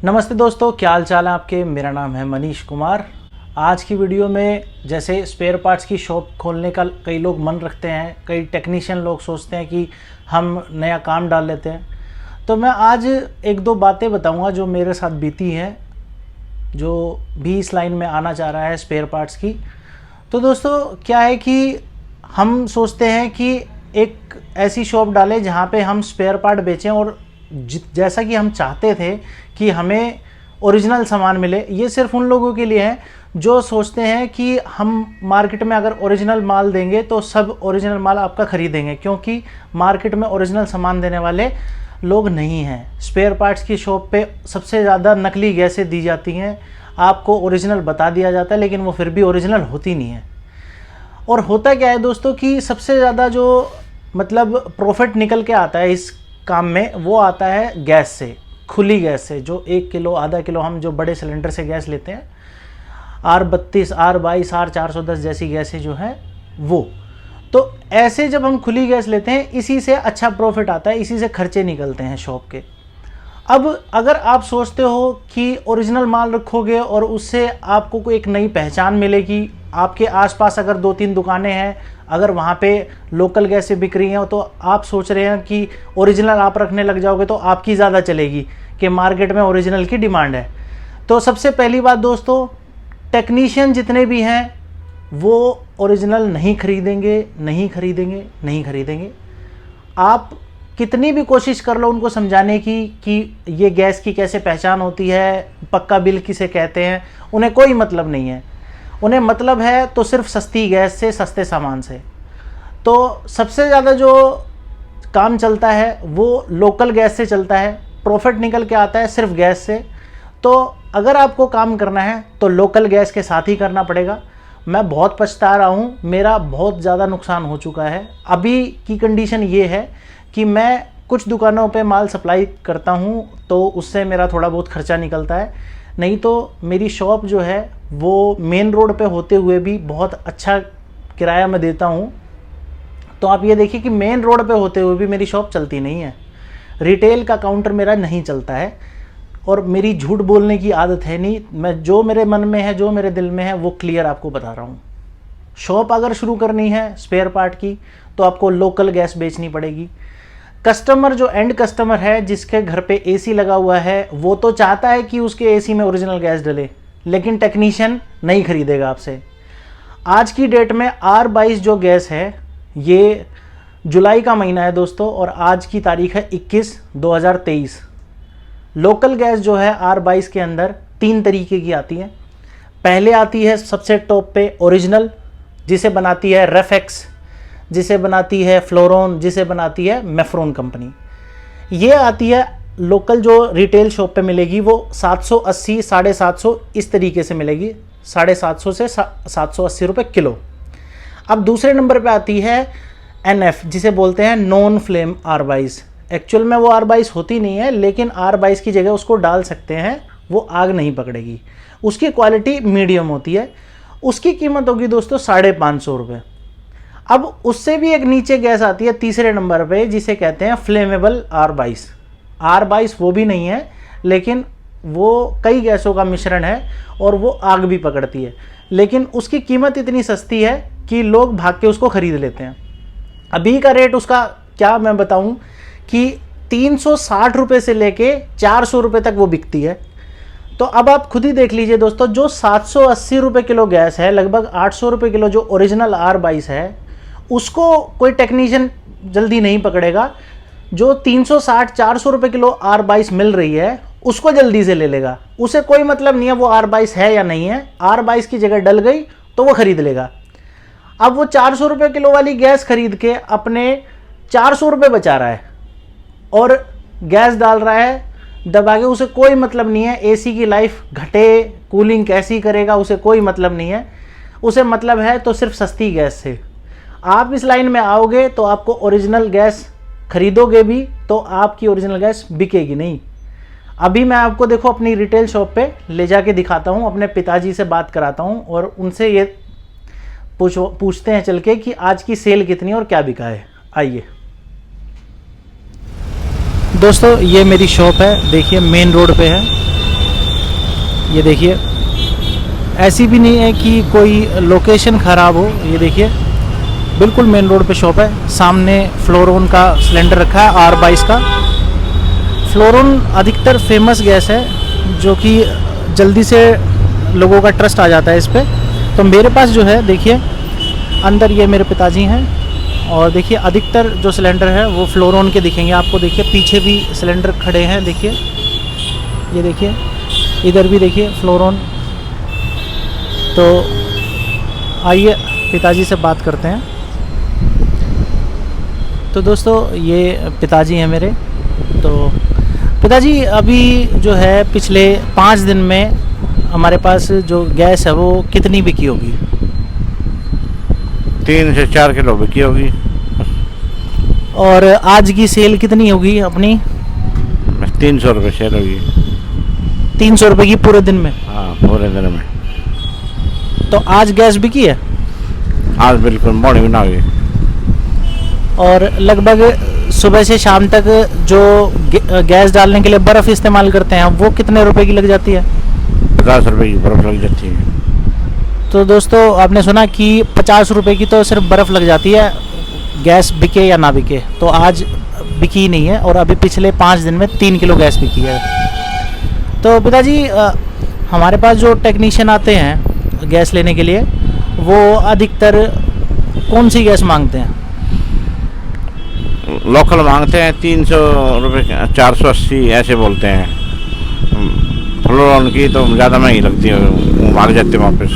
नमस्ते दोस्तों, क्या हाल चाल है आपके। मेरा नाम है मनीष कुमार। आज की वीडियो में जैसे स्पेयर पार्ट्स की शॉप खोलने का कई लोग मन रखते हैं, कई टेक्नीशियन लोग सोचते हैं कि हम नया काम डाल लेते हैं। तो मैं आज एक दो बातें बताऊंगा जो मेरे साथ बीती हैं, जो भी इस लाइन में आना चाह रहा है स्पेयर पार्ट्स की। तो दोस्तों क्या है कि हम सोचते हैं कि एक ऐसी शॉप डालें जहाँ पे हम स्पेयर पार्ट बेचें और जैसा कि हम चाहते थे कि हमें ओरिजिनल सामान मिले। ये सिर्फ उन लोगों के लिए है जो सोचते हैं कि हम मार्केट में अगर ओरिजिनल माल देंगे तो सब ओरिजिनल माल आपका ख़रीदेंगे, क्योंकि मार्केट में ओरिजिनल सामान देने वाले लोग नहीं हैं। स्पेयर पार्ट्स की शॉप पे सबसे ज़्यादा नकली गैसें दी जाती हैं। आपको ओरिजिनल बता दिया जाता है लेकिन वो फिर भी ओरिजिनल होती नहीं है। और होता क्या है दोस्तों कि सबसे ज़्यादा जो मतलब प्रॉफिट निकल के आता है इस काम में, वो आता है गैस से, खुली गैस से। जो 1 किलो आधा किलो हम जो बड़े सिलेंडर से गैस लेते हैं, R32, R22, R410 जैसी गैसें जो हैं वो। तो ऐसे जब हम खुली गैस लेते हैं, इसी से अच्छा प्रॉफिट आता है, इसी से खर्चे निकलते हैं शॉप के। अब अगर आप सोचते हो कि ओरिजिनल माल रखोगे और उससे आपको कोई एक नई पहचान मिलेगी, आपके आसपास अगर 2-3 दुकानें हैं, अगर वहाँ पे लोकल गैसें बिक रही हैं, तो आप सोच रहे हैं कि ओरिजिनल आप रखने लग जाओगे तो आपकी ज़्यादा चलेगी कि मार्केट में ओरिजिनल की डिमांड है। तो सबसे पहली बात दोस्तों, टेक्नीशियन जितने भी हैं वो ओरिजिनल नहीं खरीदेंगे। आप कितनी भी कोशिश कर लो उनको समझाने की कि ये गैस की कैसे पहचान होती है, पक्का बिल किसे कहते हैं, उन्हें कोई मतलब नहीं है। उन्हें मतलब है तो सिर्फ सस्ती गैस से, सस्ते सामान से। तो सबसे ज़्यादा जो काम चलता है वो लोकल गैस से चलता है, प्रॉफिट निकल के आता है सिर्फ गैस से। तो अगर आपको काम करना है तो लोकल गैस के साथ ही करना पड़ेगा। मैं बहुत पछता रहा हूँ, मेरा बहुत ज़्यादा नुकसान हो चुका है। अभी की कंडीशन ये है कि मैं कुछ दुकानों पे माल सप्लाई करता हूँ तो उससे मेरा थोड़ा बहुत खर्चा निकलता है, नहीं तो मेरी शॉप जो है वो मेन रोड पे होते हुए भी बहुत अच्छा किराया मैं देता हूँ। तो आप ये देखिए कि मेन रोड पे होते हुए भी मेरी शॉप चलती नहीं है, रिटेल का काउंटर मेरा नहीं चलता है। और मेरी झूठ बोलने की आदत है नहीं, मैं जो मेरे मन में है, जो मेरे दिल में है वो क्लियर आपको बता रहा हूँ। शॉप अगर शुरू करनी है स्पेयर पार्ट की तो आपको लोकल गैस बेचनी पड़ेगी। कस्टमर जो एंड कस्टमर है जिसके घर पे एसी लगा हुआ है, वो तो चाहता है कि उसके एसी में ओरिजिनल गैस डले, लेकिन टेक्नीशियन नहीं खरीदेगा आपसे। आज की डेट में R22 जो गैस है, ये जुलाई का महीना है दोस्तों और आज की तारीख है 21/2023। लोकल गैस जो है R22 के अंदर 3 तरीके की आती है। पहले आती है सबसे टॉप पे ओरिजिनल, जिसे बनाती है रेफेक्स, जिसे बनाती है फ्लोरोन, जिसे बनाती है मेफ्रोन कंपनी। ये आती है लोकल, जो रिटेल शॉप पे मिलेगी वो 780, 750 इस तरीके से मिलेगी, 750 से 780 रुपये किलो। अब दूसरे नंबर पे आती है NF, जिसे बोलते हैं नॉन फ्लेम R22। एक्चुअल में वो R22 होती नहीं है, लेकिन R22 की जगह उसको डाल सकते हैं, वो आग नहीं पकड़ेगी। उसकी क्वालिटी मीडियम होती है, उसकी कीमत होगी दोस्तों 550 रुपये। अब उससे भी एक नीचे गैस आती है तीसरे नंबर पे, जिसे कहते हैं फ्लेमेबल R22 वो भी नहीं है, लेकिन वो कई गैसों का मिश्रण है और वो आग भी पकड़ती है, लेकिन उसकी कीमत इतनी सस्ती है कि लोग भाग के उसको ख़रीद लेते हैं। अभी का रेट उसका क्या मैं बताऊं कि 360 रुपये से लेके 400 रुपये तक वो बिकती है। तो अब आप खुद ही देख लीजिए दोस्तों, जो 780 रुपये किलो गैस है, लगभग 800 रुपये किलो जो ओरिजिनल R22 है, उसको कोई टेक्नीशियन जल्दी नहीं पकड़ेगा। जो 360-400 रुपये किलो R22 मिल रही है उसको जल्दी से ले लेगा। उसे कोई मतलब नहीं है वो R22 है या नहीं है, R22 की जगह डल गई तो वो खरीद लेगा। अब वो 400 रुपये किलो वाली गैस खरीद के अपने 400 रुपये बचा रहा है और गैस डाल रहा है दबा के। उसे कोई मतलब नहीं है एसी की लाइफ घटे, कूलिंग कैसी करेगा, उसे कोई मतलब नहीं है। उसे मतलब है तो सिर्फ सस्ती गैस से। आप इस लाइन में आओगे तो आपको ओरिजिनल गैस खरीदोगे भी तो आपकी ओरिजिनल गैस बिकेगी नहीं। अभी मैं आपको देखो अपनी रिटेल शॉप पे ले जाके दिखाता हूँ, अपने पिताजी से बात कराता हूँ और उनसे ये पूछते हैं चल के कि आज की सेल कितनी और क्या बिका है। आइए दोस्तों, ये मेरी शॉप है, देखिए मेन रोड पे है। ये देखिए, ऐसी भी नहीं है कि कोई लोकेशन ख़राब हो। ये देखिए, बिल्कुल मेन रोड पे शॉप है। सामने फ्लोरोन का सिलेंडर रखा है, R22 का। फ्लोरोन अधिकतर फेमस गैस है, जो कि जल्दी से लोगों का ट्रस्ट आ जाता है इस पर। तो मेरे पास जो है, देखिए अंदर ये मेरे पिताजी हैं, और देखिए अधिकतर जो सिलेंडर है वो फ्लोरोन के दिखेंगे आपको। देखिए पीछे भी सिलेंडर खड़े हैं, देखिए, ये देखिए, इधर भी देखिए फ्लोरोन। तो आइए पिताजी से बात करते हैं। तो दोस्तों, ये पिताजी हैं मेरे। तो पिताजी, अभी जो है पिछले 5 दिन में हमारे पास जो गैस है वो कितनी बिकी होगी? 3 से 4 किलो बिकी होगी। और आज की सेल कितनी होगी अपनी? 300 रुपये सेल होगी। 300 रुपये की पूरे दिन में? हाँ, पूरे दिन में। तो आज गैस बिकी है? आज बिल्कुल मोड़ी भी ना हुई। और लगभग सुबह से शाम तक जो गैस डालने के लिए बर्फ़ इस्तेमाल करते हैं वो कितने रुपए की लग जाती है? 50 रुपये की बर्फ़ लग जाती है। तो दोस्तों, आपने सुना कि 50 रुपये की तो सिर्फ बर्फ़ लग जाती है, गैस बिके या ना बिके। तो आज बिकी नहीं है, और अभी पिछले 5 दिन में 3 किलो गैस बिकी है। तो पिताजी, हमारे पास जो टेक्नीशियन आते हैं गैस लेने के लिए, वो अधिकतर कौन सी गैस मांगते हैं? लोकल मांगते हैं 300 रुपये, 480 ऐसे बोलते हैं। फ्लोरोन की तो ज़्यादा महंगी लगती है, वो भाग जाते हैं वापस।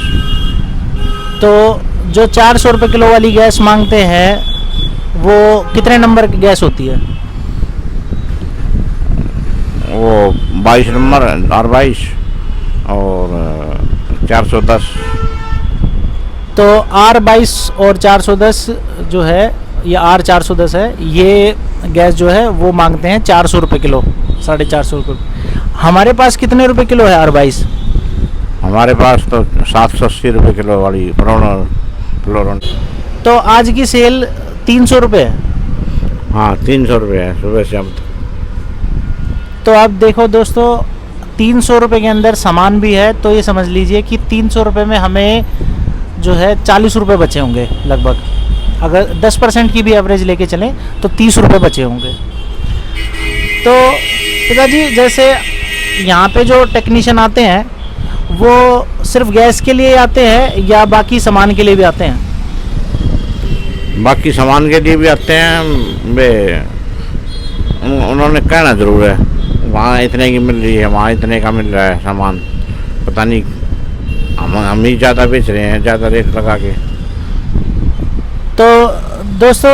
तो जो 400 रुपये किलो वाली गैस मांगते हैं वो कितने नंबर की गैस होती है? वो 22 नंबर, R22 और 410। तो R22 और 410 जो है, ये R410 है, ये गैस जो है वो मांगते हैं 400 रुपये किलो, 450 रुपये। हमारे पास कितने रुपए किलो है R22? हमारे पास तो 780 रुपये किलो वाली फ्लोरोन। तो आज की सेल 300 रुपये है। हाँ, 300 रुपये है सुबह शाम तक। तो अब देखो दोस्तों, 300 रुपये के अंदर सामान भी है, तो ये समझ लीजिए कि 300 रुपये में हमें जो है 40 रुपये बचे होंगे लगभग। अगर 10% की भी एवरेज लेके चलें तो 30 रुपये बचे होंगे। तो पिताजी, जैसे यहाँ पे जो टेक्नीशियन आते हैं वो सिर्फ गैस के लिए आते हैं या बाकी सामान के लिए भी आते हैं? बाकी सामान के लिए भी आते हैं। वे उन्होंने कहना ज़रूर है, वहाँ इतने की मिल रही है, वहाँ इतने का मिल रहा है सामान। पता नहीं, हम ही ज़्यादा बेच रहे हैं, ज़्यादा रेट लगा के। तो दोस्तों,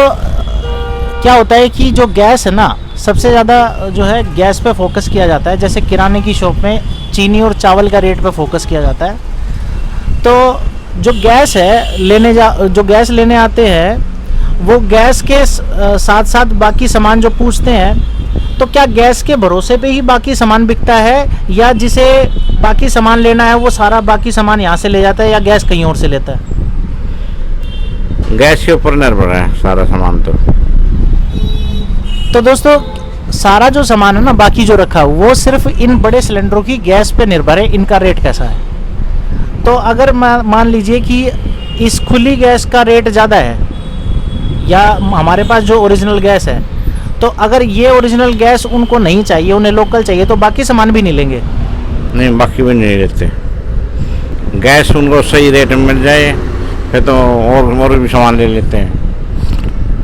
क्या होता है कि जो गैस है ना, सबसे ज़्यादा जो है गैस पे फोकस किया जाता है। जैसे किराने की शॉप में चीनी और चावल का रेट पे फोकस किया जाता है। तो जो गैस है जो गैस लेने आते हैं वो गैस के साथ साथ बाकी सामान जो पूछते हैं, तो क्या गैस के भरोसे पे ही बाकी सामान बिकता है, या जिसे बाकी सामान लेना है वो सारा बाकी सामान यहाँ से ले जाता है, या गैस कहीं और से लेता है? गैस के ऊपर निर्भर है सारा सामान। तो दोस्तों, सारा जो सामान है ना, बाकी जो रखा वो सिर्फ इन बड़े सिलेंडरों की गैस पे निर्भर है, इनका रेट कैसा है। तो अगर मान लीजिए कि इस खुली गैस का रेट ज़्यादा है, या हमारे पास जो ओरिजिनल गैस है, तो अगर ये ओरिजिनल गैस उनको नहीं चाहिए, उन्हें लोकल चाहिए, तो बाकी सामान भी नहीं लेंगे? नहीं, बाकी भी नहीं लेते। गैस उनको सही रेट में मिल जाए फिर तो और भी सामान ले लेते हैं,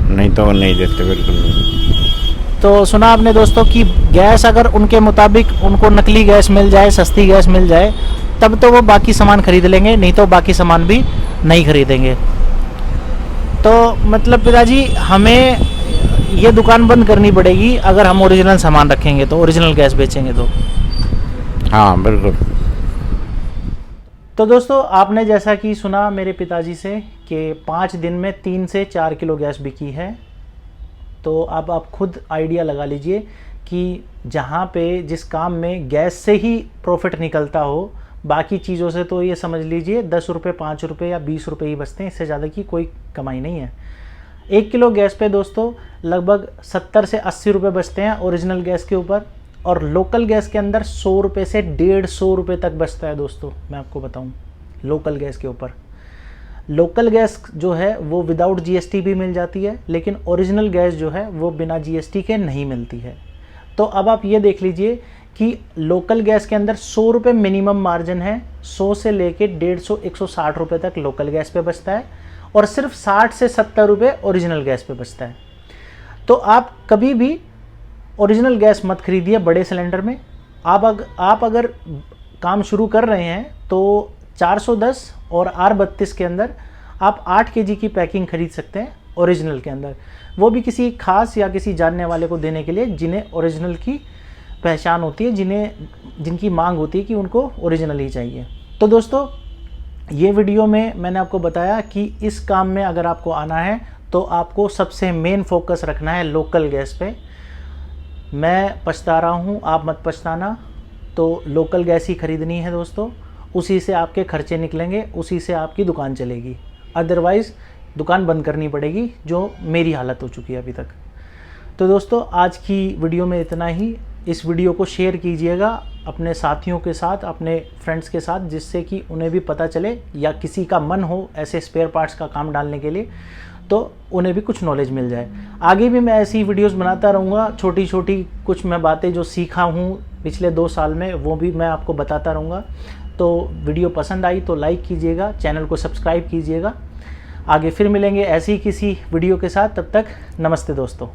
नहीं तो नहीं लेते बिल्कुल। तो सुना आपने दोस्तों कि गैस अगर उनके मुताबिक उनको नकली गैस मिल जाए, सस्ती गैस मिल जाए, तब तो वो बाकी सामान खरीद लेंगे, नहीं तो बाकी सामान भी नहीं खरीदेंगे। तो मतलब पिताजी, हमें ये दुकान बंद करनी पड़ेगी अगर हम ओरिजिनल सामान रखेंगे, तो ओरिजिनल गैस बेचेंगे तो। हाँ बिल्कुल। तो दोस्तों, आपने जैसा कि सुना मेरे पिताजी से कि 5 दिन में 3 से 4 किलो गैस बिकी है। तो अब आप खुद आइडिया लगा लीजिए कि जहाँ पे जिस काम में गैस से ही प्रॉफिट निकलता हो, बाकी चीज़ों से तो ये समझ लीजिए 10 रुपये, 5 रुपये या 20 रुपये ही बचते हैं, इससे ज़्यादा की कोई कमाई नहीं है। 1 किलो गैस पे दोस्तों लगभग 70 से 80 रुपये बचते हैं ओरिजिनल गैस के ऊपर। और लोकल गैस के अंदर 100 रुपये से 150 रुपये तक बचता है दोस्तों। मैं आपको बताऊं, लोकल गैस के ऊपर लोकल गैस जो है वो विदाउट जीएसटी भी मिल जाती है, लेकिन ओरिजिनल गैस जो है वो बिना जीएसटी के नहीं मिलती है। तो अब आप ये देख लीजिए कि लोकल गैस के अंदर 100 रुपये मिनिमम मार्जिन है, 100 से लेके 150 160 रुपये तक लोकल गैस पे बचता है और सिर्फ 60 से 70 रुपये ओरिजिनल गैस पे बचता है। तो आप कभी भी ओरिजिनल गैस मत खरीदिए बड़े सिलेंडर में। आप अगर काम शुरू कर रहे हैं तो 410 और R32 के अंदर आप 8 केजी की पैकिंग खरीद सकते हैं ओरिजिनल के अंदर, वो भी किसी खास या किसी जानने वाले को देने के लिए जिन्हें ओरिजिनल की पहचान होती है, जिनकी मांग होती है कि उनको ओरिजिनल ही चाहिए। तो दोस्तों, ये वीडियो में मैंने आपको बताया कि इस काम में अगर आपको आना है तो आपको सबसे मेन फोकस रखना है लोकल गैस पे। मैं पछता रहा हूँ, आप मत पछताना। तो लोकल गैस ही खरीदनी है दोस्तों, उसी से आपके खर्चे निकलेंगे, उसी से आपकी दुकान चलेगी। अदरवाइज़ दुकान बंद करनी पड़ेगी, जो मेरी हालत हो चुकी है अभी तक। तो दोस्तों, आज की वीडियो में इतना ही। इस वीडियो को शेयर कीजिएगा अपने साथियों के साथ, अपने फ्रेंड्स के साथ, जिससे कि उन्हें भी पता चले या किसी का मन हो ऐसे स्पेयर पार्ट्स का काम डालने के लिए, तो उन्हें भी कुछ नॉलेज मिल जाए। आगे भी मैं ऐसी वीडियोस बनाता रहूँगा, छोटी छोटी कुछ मैं बातें जो सीखा हूँ पिछले 2 साल में वो भी मैं आपको बताता रहूँगा। तो वीडियो पसंद आई तो लाइक कीजिएगा, चैनल को सब्सक्राइब कीजिएगा। आगे फिर मिलेंगे ऐसी किसी वीडियो के साथ, तब तक नमस्ते दोस्तों।